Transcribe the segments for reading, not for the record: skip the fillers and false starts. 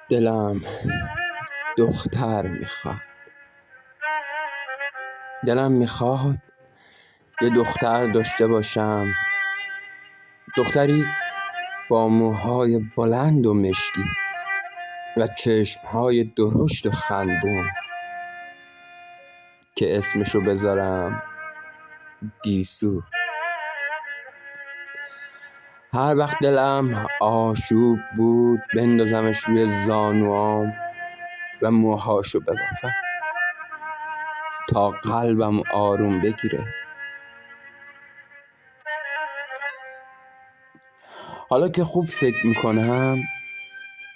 دلم دختر میخواد. دلم میخواد یه دختر داشته باشم، دختری با موهای بلند و مشکی و چشمهای درشت و خندون که اسمشو بذارم گیسو. هر وقت دلم آشوب بود بندازمش روی زانوام و موهاشو ببافم تا قلبم آروم بگیره. حالا که خوب فکر میکنم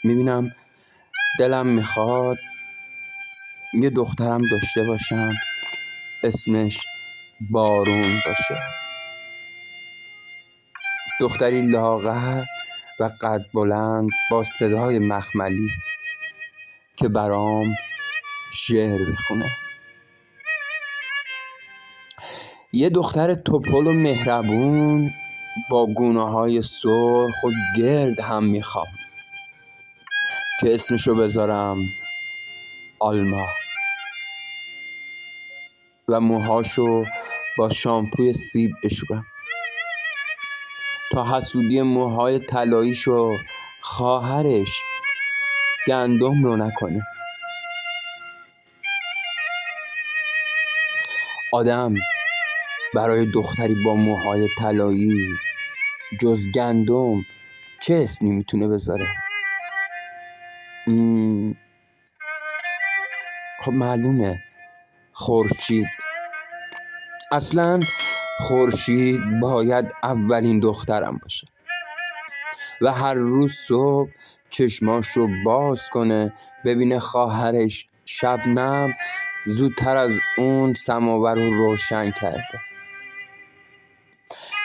میبینم دلم میخواد یه دخترم داشته باشم اسمش بارون باشه، دختری لاغر و قد بلند با صدای مخملی که برام شعر بخونه، یه دختر توپل و مهربون با گونه‌های سرخ و گرد هم میخوام که اسمشو بذارم آلما و موهاشو با شامپوی سیب بشورم تا حسودی موهای طلاییشو خواهرش گندم رو نکنه. آدم برای دختری با موهای طلایی جز گندم چه اسمی میتونه بذاره؟ خب معلومه خورشید. اصلا خورشید باید اولین دخترم باشه و هر روز صبح چشماشو باز کنه ببینه خواهرش شبنم زودتر از اون سماور رو روشن کرده،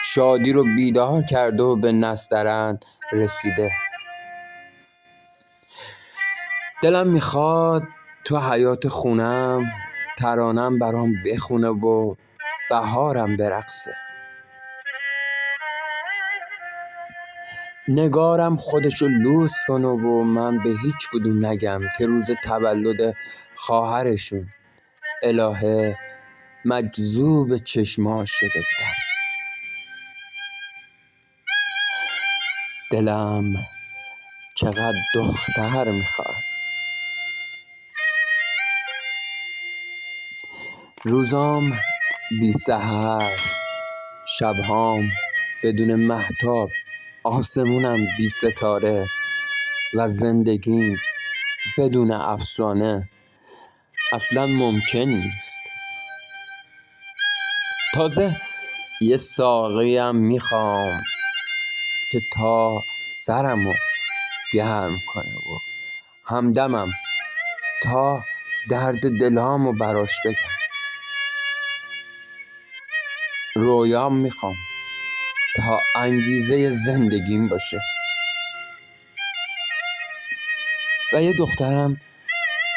شادی رو بیدار کرده و به نسترن رسیده. دلم میخواد تو حیاط خونم ترانم برام بخونه و بهارم برقصه، نگارم خودشو لوس کنه و من به هیچ کدوم نگم که روز تولد خواهرشون الهه مجذوب چشماش شده بودم. دلم چقدر دختر میخواد. روزام بی سحر، شبهام بدون مهتاب، آسمونم بی ستاره و زندگیم بدون افسانه اصلا ممکن نیست. تازه یه ساقیم میخوام که تا سرمو گرم کنه و همدمم تا درد دلامو براش بگم. رویام میخوام تا انگیزه زندگیم باشه و یه دخترم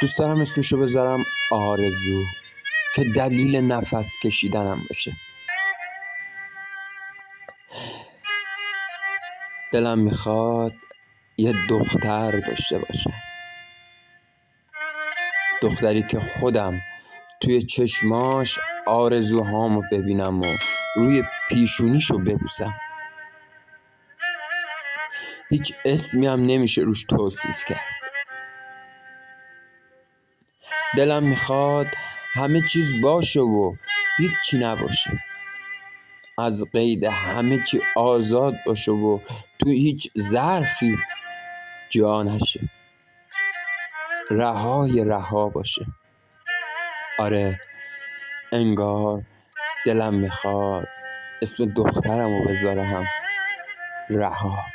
دوست دارم اسمشو بذارم آرزو که دلیل نفس کشیدنم باشه. دلم میخواد یه دختر داشته باشه، دختری که خودم توی چشماش آرزوهامو ببینم و روی پیشونیشو ببوسم. هیچ اسمی هم نمیشه روش توصیف کرد. دلم میخواد همه چیز باشه و هیچی نباشه، از قید همه چی آزاد باشه و تو هیچ ظرفی جا نشه، رهای رها باشه. آره انگار دلم میخواد اسم دخترمو بذارم رها.